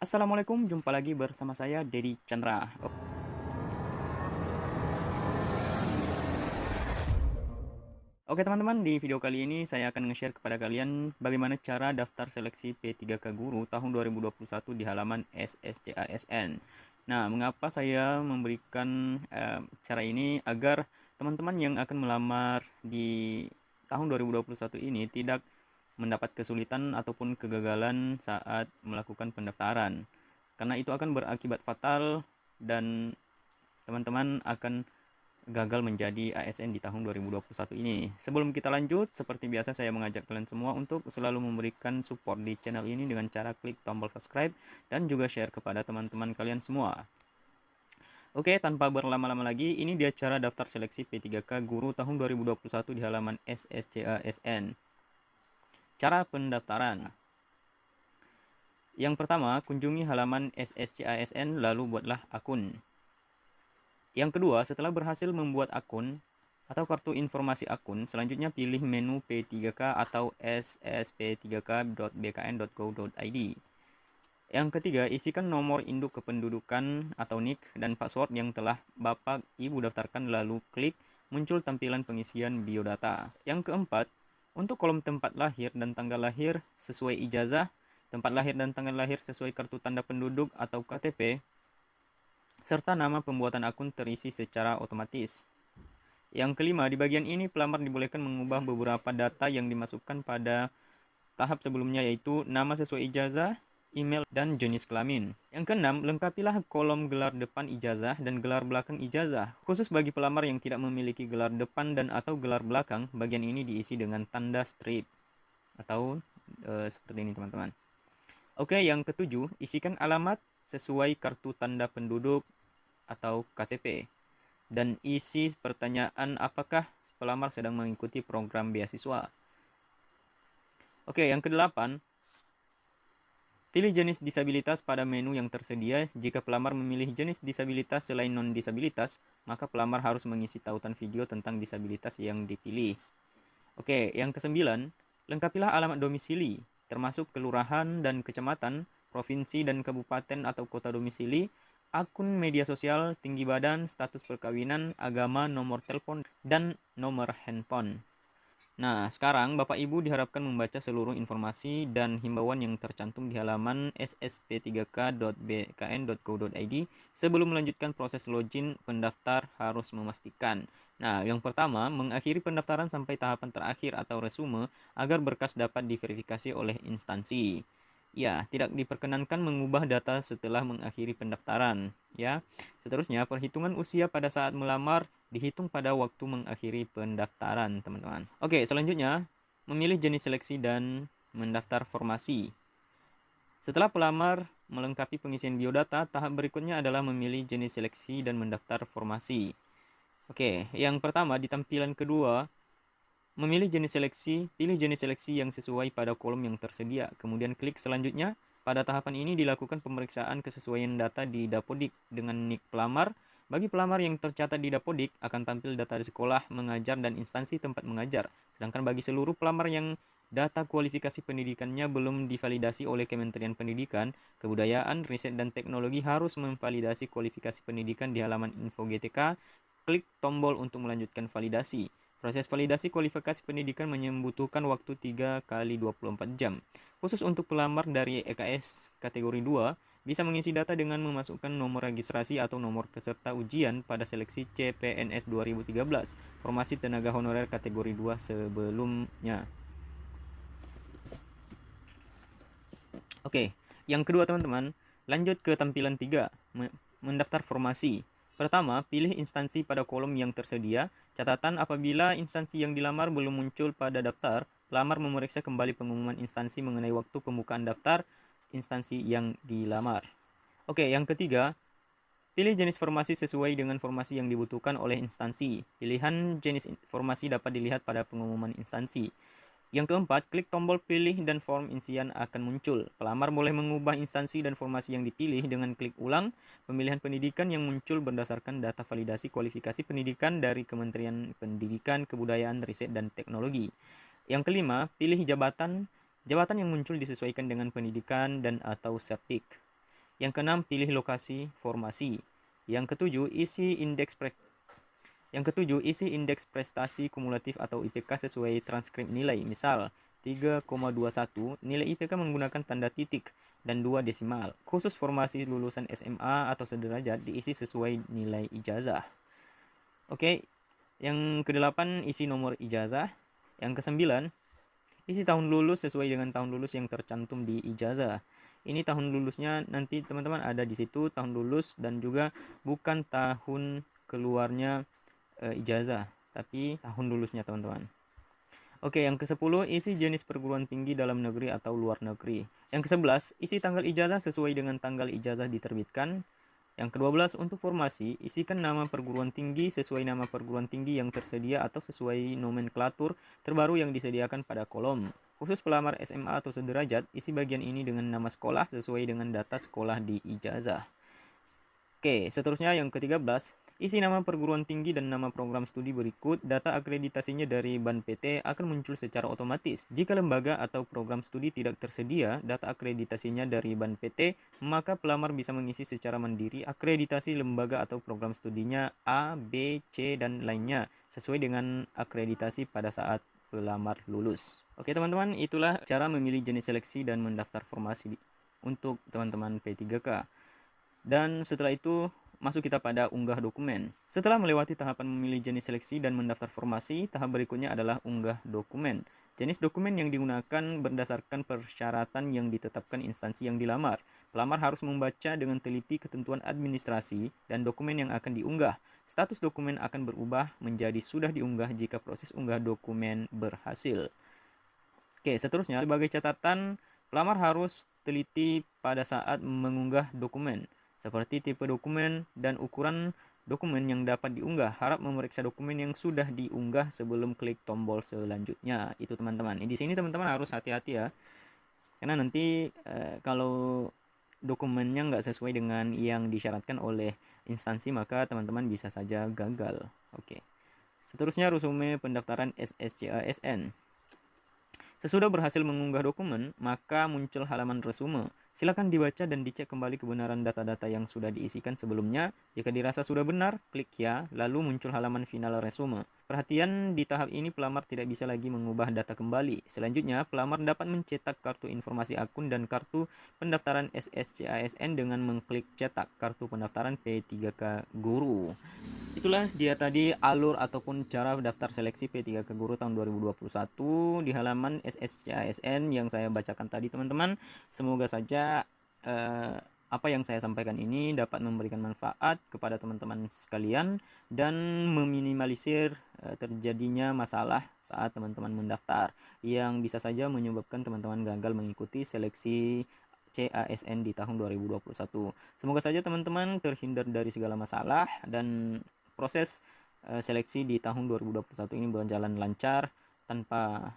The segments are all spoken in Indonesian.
Assalamualaikum, jumpa lagi bersama saya Dedi Chandra. Oke teman-teman, di video kali ini saya akan nge-share kepada kalian bagaimana cara daftar seleksi P3K Guru tahun 2021 di halaman SSCASN. Nah, mengapa saya memberikan cara ini agar teman-teman yang akan melamar di tahun 2021 ini tidak mendapat kesulitan ataupun kegagalan saat melakukan pendaftaran. Karena itu akan berakibat fatal dan teman-teman akan gagal menjadi ASN di tahun 2021 ini. Sebelum kita lanjut, seperti biasa saya mengajak kalian semua untuk selalu memberikan support di channel ini dengan cara klik tombol subscribe dan juga share kepada teman-teman kalian semua. Oke, tanpa berlama-lama lagi, ini dia cara daftar seleksi P3K Guru tahun 2021 di halaman SSCASN. Cara pendaftaran. Yang pertama, kunjungi halaman SSCASN lalu buatlah akun. Yang kedua, setelah berhasil membuat akun atau kartu informasi akun, selanjutnya pilih menu P3K atau ssp3k.bkn.go.id. Yang ketiga, isikan nomor induk kependudukan atau NIK dan password yang telah Bapak Ibu daftarkan lalu klik muncul tampilan pengisian biodata. Yang keempat, untuk kolom tempat lahir dan tanggal lahir sesuai ijazah, tempat lahir dan tanggal lahir sesuai kartu tanda penduduk atau KTP, serta nama pembuatan akun terisi secara otomatis. Yang kelima, di bagian ini pelamar dibolehkan mengubah beberapa data yang dimasukkan pada tahap sebelumnya, yaitu nama sesuai ijazah, email, dan jenis kelamin. Yang keenam, lengkapilah kolom gelar depan ijazah dan gelar belakang ijazah. Khusus bagi pelamar yang tidak memiliki gelar depan dan atau gelar belakang, bagian ini diisi dengan tanda strip atau seperti ini teman-teman. Oke, yang ketujuh, isikan alamat sesuai kartu tanda penduduk atau KTP. Dan isi pertanyaan apakah pelamar sedang mengikuti program beasiswa. Oke, yang kedelapan, pilih jenis disabilitas pada menu yang tersedia. Jika pelamar memilih jenis disabilitas selain non-disabilitas, maka pelamar harus mengisi tautan video tentang disabilitas yang dipilih. Oke, yang kesembilan, lengkapilah alamat domisili, termasuk kelurahan dan kecamatan, provinsi dan kabupaten atau kota domisili, akun media sosial, tinggi badan, status perkawinan, agama, nomor telepon, dan nomor handphone. Nah, sekarang Bapak Ibu diharapkan membaca seluruh informasi dan himbauan yang tercantum di halaman ssp3k.bkn.go.id sebelum melanjutkan proses login. Pendaftar harus memastikan. Nah, yang pertama, mengakhiri pendaftaran sampai tahapan terakhir atau resume agar berkas dapat diverifikasi oleh instansi. Ya, tidak diperkenankan mengubah data setelah mengakhiri pendaftaran. Ya, seterusnya perhitungan usia pada saat melamar dihitung pada waktu mengakhiri pendaftaran, teman-teman. Oke, selanjutnya memilih jenis seleksi dan mendaftar formasi. Setelah pelamar melengkapi pengisian biodata, tahap berikutnya adalah memilih jenis seleksi dan mendaftar formasi. Oke, yang pertama di tampilan kedua, memilih jenis seleksi, pilih jenis seleksi yang sesuai pada kolom yang tersedia. Kemudian klik selanjutnya. Pada tahapan ini dilakukan pemeriksaan kesesuaian data di Dapodik dengan NIK pelamar. Bagi pelamar yang tercatat di Dapodik akan tampil data di sekolah, mengajar, dan instansi tempat mengajar. Sedangkan bagi seluruh pelamar yang data kualifikasi pendidikannya belum divalidasi oleh Kementerian Pendidikan, Kebudayaan, Riset, dan Teknologi harus memvalidasi kualifikasi pendidikan di halaman info GTK. Klik tombol untuk melanjutkan validasi. Proses validasi kualifikasi pendidikan membutuhkan waktu 3 kali 24 jam. Khusus untuk pelamar dari EKS kategori 2, bisa mengisi data dengan memasukkan nomor registrasi atau nomor peserta ujian pada seleksi CPNS 2013, formasi tenaga honorer kategori 2 sebelumnya. Oke, yang kedua teman-teman, lanjut ke tampilan 3, mendaftar formasi. Pertama, pilih instansi pada kolom yang tersedia. Catatan, apabila instansi yang dilamar belum muncul pada daftar, pelamar memeriksa kembali pengumuman instansi mengenai waktu pembukaan daftar instansi yang dilamar. Oke, yang ketiga, pilih jenis formasi sesuai dengan formasi yang dibutuhkan oleh instansi. Pilihan jenis formasi dapat dilihat pada pengumuman instansi. Yang keempat, klik tombol pilih dan form isian akan muncul. Pelamar boleh mengubah instansi dan formasi yang dipilih dengan klik ulang. Pemilihan pendidikan yang muncul berdasarkan data validasi kualifikasi pendidikan dari Kementerian Pendidikan, Kebudayaan, Riset, dan Teknologi. Yang kelima, pilih jabatan. Jabatan yang muncul disesuaikan dengan pendidikan dan atau septik. Yang keenam, pilih lokasi formasi. Yang ketujuh, isi indeks prestasi kumulatif atau IPK sesuai transkrip nilai. Misal, 3,21 nilai IPK menggunakan tanda titik dan 2 desimal. Khusus formasi lulusan SMA atau sederajat diisi sesuai nilai ijazah. Oke, yang kedelapan, isi nomor ijazah. Yang kesembilan, isi tahun lulus sesuai dengan tahun lulus yang tercantum di ijazah. Ini tahun lulusnya nanti teman-teman ada di situ, tahun lulus, dan juga bukan tahun keluarnya ijazah, tapi tahun lulusnya teman-teman. Oke, yang ke-10, isi jenis perguruan tinggi dalam negeri atau luar negeri. Yang ke-11, isi tanggal ijazah sesuai dengan tanggal ijazah diterbitkan. Yang ke-12, untuk formasi, isikan nama perguruan tinggi sesuai nama perguruan tinggi yang tersedia atau sesuai nomenklatur terbaru yang disediakan pada kolom. Khusus pelamar SMA atau sederajat, isi bagian ini dengan nama sekolah sesuai dengan data sekolah di ijazah. Oke, seterusnya yang ke-13, isi nama perguruan tinggi dan nama program studi berikut. Data akreditasinya dari BAN PT akan muncul secara otomatis. Jika lembaga atau program studi tidak tersedia data akreditasinya dari BAN PT, maka pelamar bisa mengisi secara mandiri akreditasi lembaga atau program studinya A, B, C, dan lainnya sesuai dengan akreditasi pada saat pelamar lulus. Oke teman-teman, itulah cara memilih jenis seleksi dan mendaftar formasi untuk teman-teman P3K. Dan setelah itu masuk kita pada unggah dokumen. Setelah melewati tahapan memilih jenis seleksi dan mendaftar formasi, tahap berikutnya adalah unggah dokumen. Jenis dokumen yang digunakan berdasarkan persyaratan yang ditetapkan instansi yang dilamar. Pelamar harus membaca dengan teliti ketentuan administrasi dan dokumen yang akan diunggah. Status dokumen akan berubah menjadi sudah diunggah jika proses unggah dokumen berhasil. Oke, seterusnya sebagai catatan, pelamar harus teliti pada saat mengunggah dokumen, seperti tipe dokumen dan ukuran dokumen yang dapat diunggah. Harap memeriksa dokumen yang sudah diunggah sebelum klik tombol selanjutnya. Itu teman-teman. Di sini teman-teman harus hati-hati ya, karena nanti kalau dokumennya nggak sesuai dengan yang disyaratkan oleh instansi, maka teman-teman bisa saja gagal. Oke. Seterusnya resume pendaftaran SSCASN. Sesudah berhasil mengunggah dokumen, maka muncul halaman resume. Silakan dibaca dan dicek kembali kebenaran data-data yang sudah diisikan sebelumnya. Jika dirasa sudah benar, klik ya, lalu muncul halaman final resume. Perhatian, di tahap ini pelamar tidak bisa lagi mengubah data kembali. Selanjutnya, pelamar dapat mencetak kartu informasi akun dan kartu pendaftaran SSCASN dengan mengklik cetak kartu pendaftaran P3K Guru. Itulah dia tadi alur ataupun cara daftar seleksi P3K Guru tahun 2021 di halaman SSCASN yang saya bacakan tadi teman-teman. Semoga saja apa yang saya sampaikan ini dapat memberikan manfaat kepada teman-teman sekalian dan meminimalisir terjadinya masalah saat teman-teman mendaftar yang bisa saja menyebabkan teman-teman gagal mengikuti seleksi CASN di tahun 2021. Semoga saja teman-teman terhindar dari segala masalah dan proses seleksi di tahun 2021 ini berjalan lancar tanpa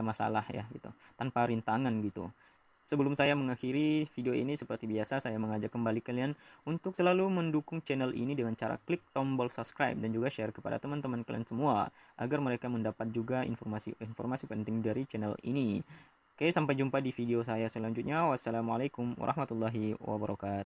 masalah ya gitu, tanpa rintangan gitu. Sebelum saya mengakhiri video ini, seperti biasa saya mengajak kembali kalian untuk selalu mendukung channel ini dengan cara klik tombol subscribe dan juga share kepada teman-teman kalian semua agar mereka mendapat juga informasi penting dari channel ini. Oke, sampai jumpa di video saya selanjutnya. Wassalamualaikum warahmatullahi wabarakatuh.